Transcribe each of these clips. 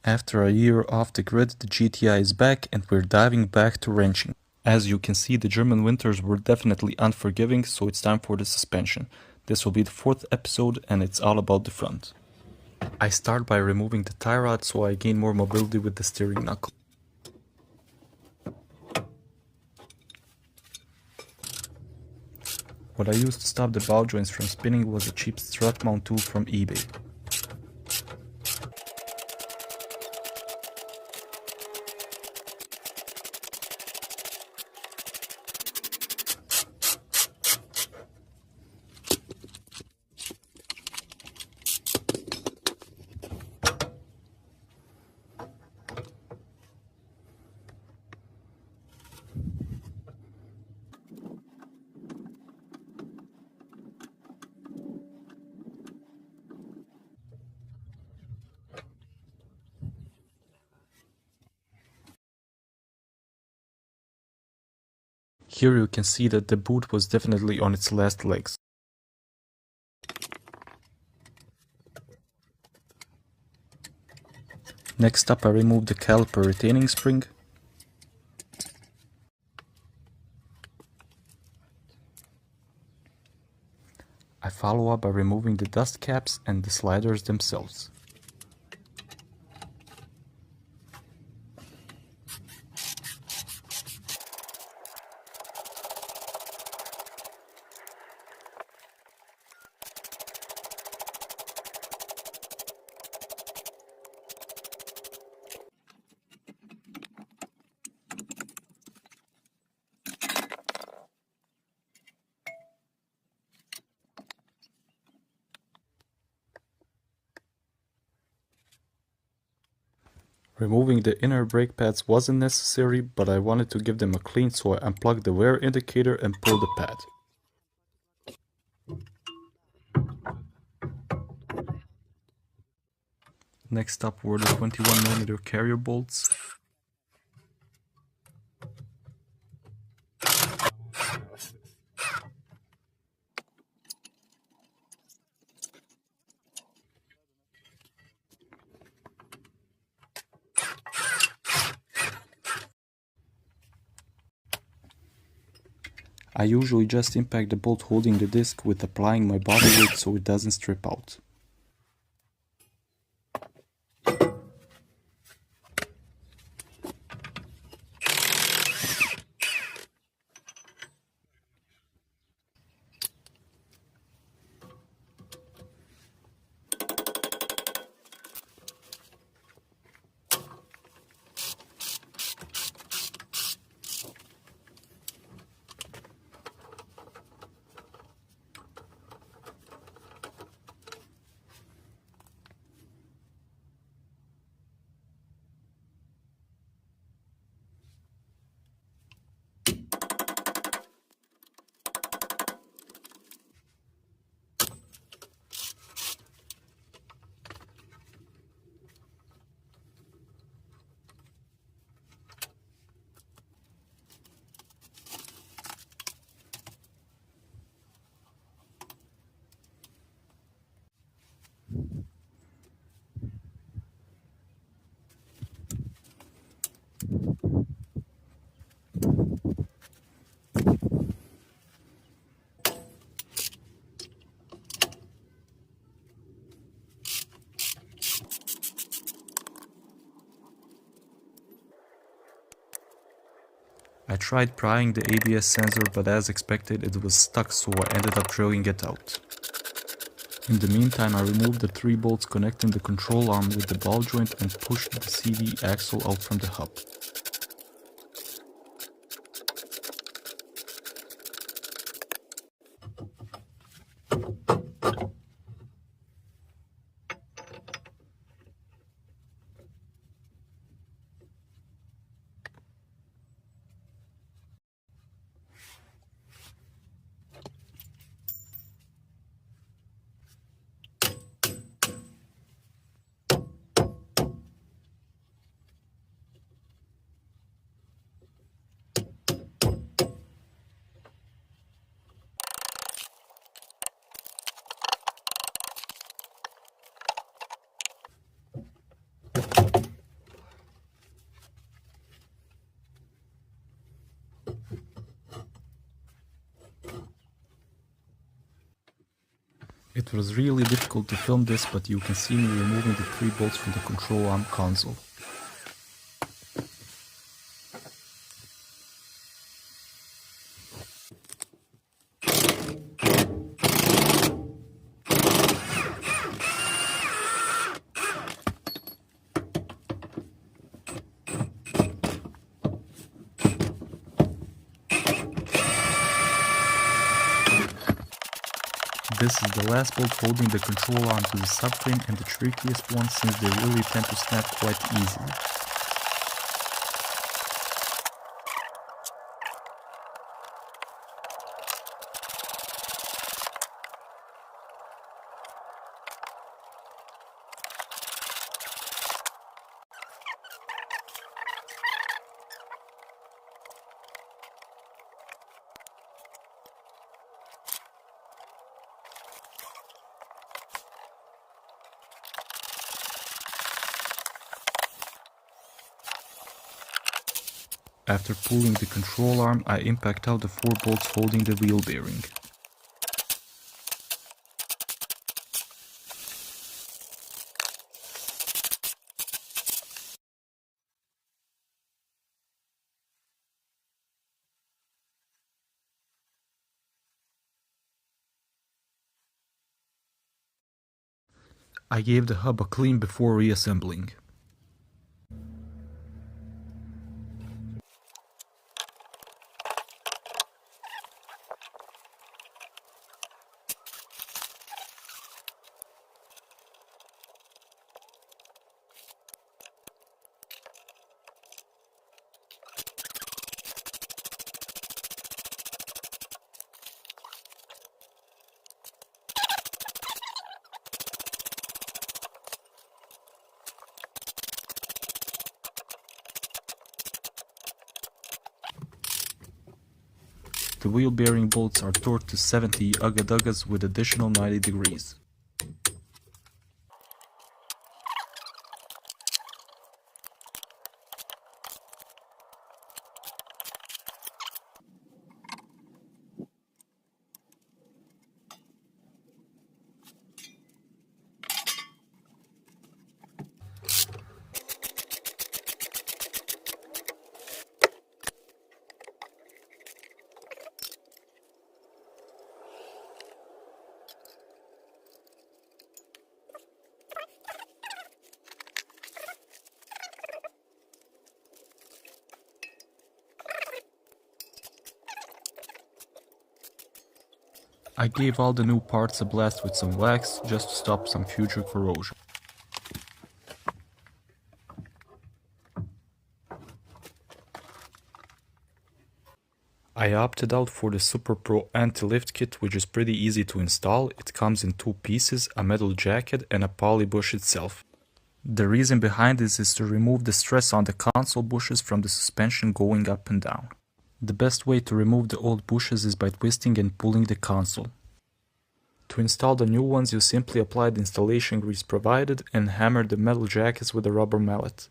After a year off the grid, the GTI is back and we're diving back to wrenching. As you can see, the German winters were definitely unforgiving, so it's time for the suspension. This will be the 4th episode and it's all about the front. I start by removing the tie rod so I gain more mobility with the steering knuckle. What I used to stop the ball joints from spinning was a cheap strut mount tool from eBay. Here you can see that the boot was definitely on its last legs. Next up, I remove the caliper retaining spring. I follow up by removing the dust caps and the sliders themselves. Removing the inner brake pads wasn't necessary, but I wanted to give them a clean, so I unplugged the wear indicator and pulled the pad. Next up were the 21mm carrier bolts. I usually just impact the bolt holding the disc with applying my body weight so it doesn't strip out. I tried prying the ABS sensor, but as expected it was stuck, so I ended up drilling it out. In the meantime, I removed the 3 bolts connecting the control arm with the ball joint and pushed the CV axle out from the hub. It was really difficult to film this, but you can see me removing the 3 bolts from the control arm console. This is the last bolt holding the control arm to the subframe and the trickiest one since they really tend to snap quite easily. After pulling the control arm, I impact out the 4 bolts holding the wheel bearing. I gave the hub a clean before reassembling. The wheel bearing bolts are torqued to 70 ugga-duggas with additional 90 degrees. I gave all the new parts a blast with some wax just to stop some future corrosion. I opted out for the SuperPro Anti Lift Kit, which is pretty easy to install. It comes in 2 pieces, a metal jacket and a poly bush itself. The reason behind this is to remove the stress on the console bushes from the suspension going up and down. The best way to remove the old bushes is by twisting and pulling the console. To install the new ones, you simply apply the installation grease provided and hammer the metal jackets with a rubber mallet.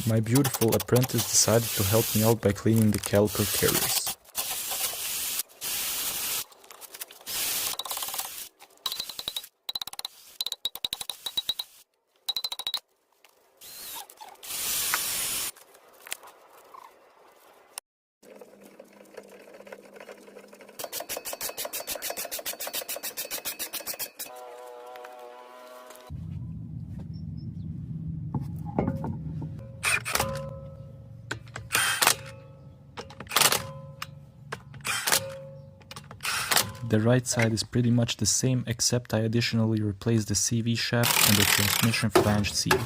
My beautiful apprentice decided to help me out by cleaning the caliper carriers. The right side is pretty much the same, except I additionally replaced the CV shaft and the transmission flange seal.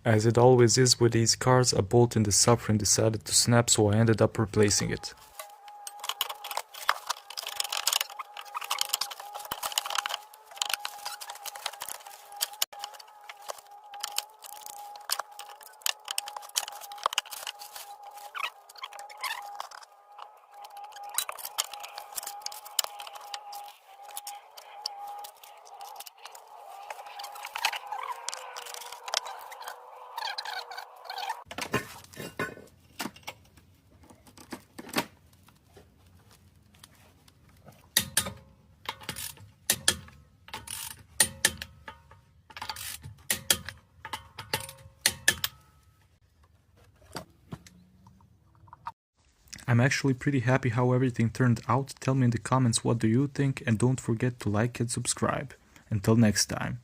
As it always is with these cars, a bolt in the subframe decided to snap, so I ended up replacing it. I'm actually pretty happy how everything turned out. Tell me in the comments what do you think, and don't forget to like and subscribe. Until next time.